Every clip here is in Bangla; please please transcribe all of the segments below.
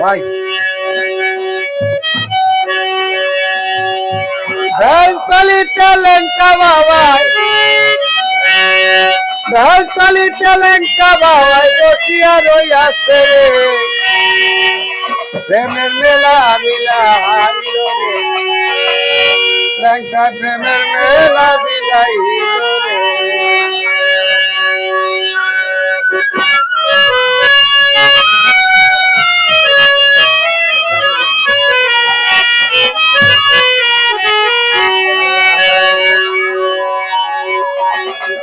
ভাই ভেলতলিতে লেঙ্কা বাবাই ভেলতলিতে লেঙ্কা বাবাই বসিয়া রইয়াছে রে প্রেমের মেলা বিলাইল রে লেঙ্কা প্রেমের মেলা বিলাইল রে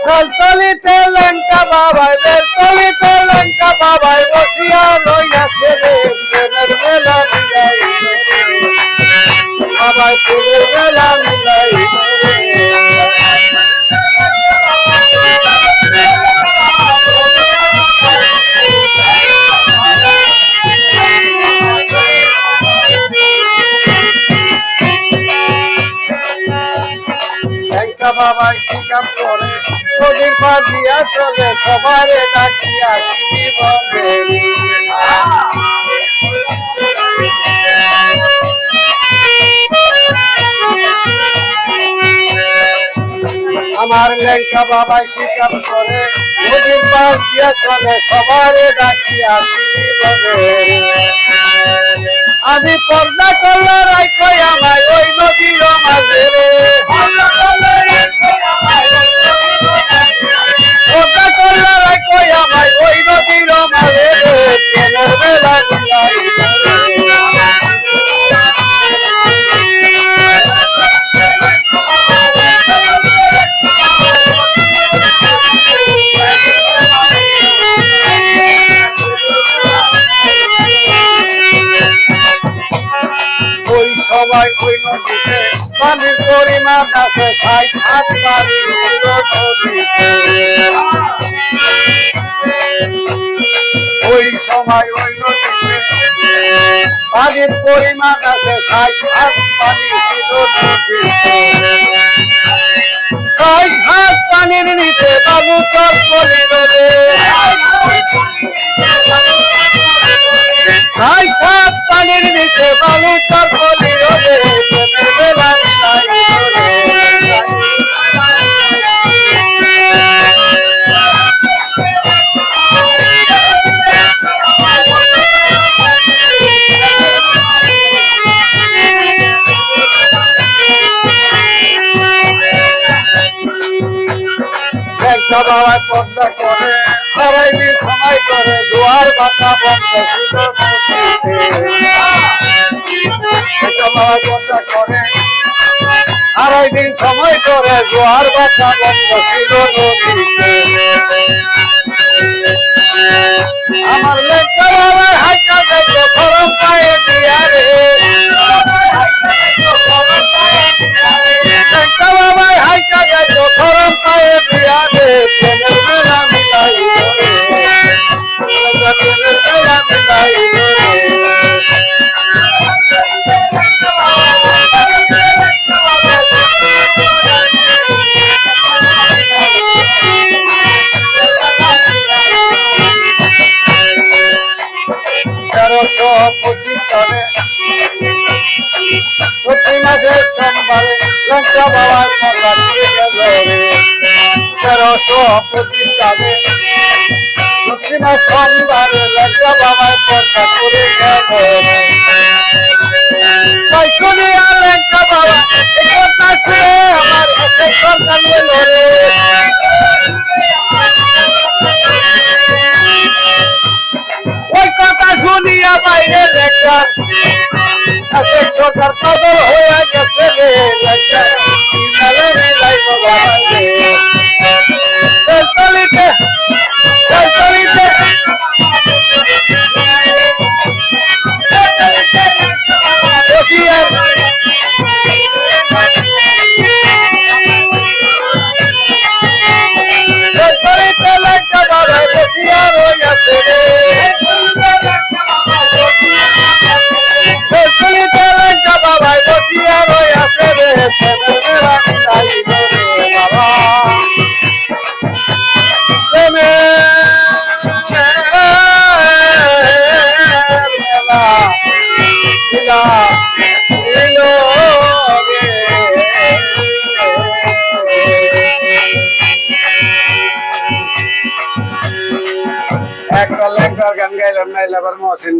বেলতলিতে লেঙ্কা বাবাই বেলতলিতে লেঙ্কা বাবাই বসিয়া রইয়াছে রে প্রেমের মেলা মিলাই বাবাই প্রেমের মেলা মিলাই লেঙ্কা বাবাই কি কাম করে নদীর পার দিয়া চলে সবারে ডাকিয়া কি বলে আমার লেঙ্কা বাবাই কি কাম করে নদীর পার দিয়া চলে সবারে ডাকিয়া কি বলে আমি পর্দা করলে রাখো আমায় ওই নদীর মাঝে রে পর্দা করলে রাখো আমায় ওই নদীর মাঝে রে প্রেমের মেলা মিলাই ওই সবাই ওই নদীতে পানির পরিমাণ আছে ৬০ হাত পানি নদীতে ওই সময় ওই নদীতে পানির পরিমাণ আছে ৬০ হাত পানি ছিল নদীতে ৬০ হাত পানির নিচে বাবু চর পড়িল রে ৬০ হাত পানির নিচে বাবু চর পড়িল রে প্রেমের মেলা মিলাইল রে লেঙ্কা বাবাই পর্দা করে ২.৫ দিন সময় করে দুয়ার বাঁকা বন্ধ ছিল লেঙ্কা বাবাই পর্দা করে ২.৫ দিন সময় করে দুয়ার বাঁকা বন্ধ ছিল নদীতে আমার লেঙ্কা বাবাই হাইটা দেখে গরম পায়ে দিয়া রে লেঙ্কা বাবাই হাইটা দেখে গরম পায়ে দিয়া রে প্রেমের মেলা মিলাই প্রেমের মেলা মিলাই তেরোশো ২৫ সালে প্রতি মাসে সোমবারে লেঙ্কা বাবাই পর্দা করে গেল রে ১৩২৫ সালে প্রতি মাস সোমবারে লেঙ্কা বাবাই পর্দা করে গেল রে তাই শুনিয়া লেঙ্কা বাবা এই কথা শুনে আমার হাতে সরকার এল রে ওই কথা শুনিয়া বাইরে লেঙ্কা সরকার পাগল হয়ে গেছে রে লেঙ্কা মেলা মিলাই বাবা রে বেলতলিতে বেলতলিতে বসিয়া বেলতলিতে লেঙ্কা বাবা বসিয়া রইয়াছে রে শিলা ছিল রে। একটা লেখার গান গাইলাম, নাইলে আবার মহসিন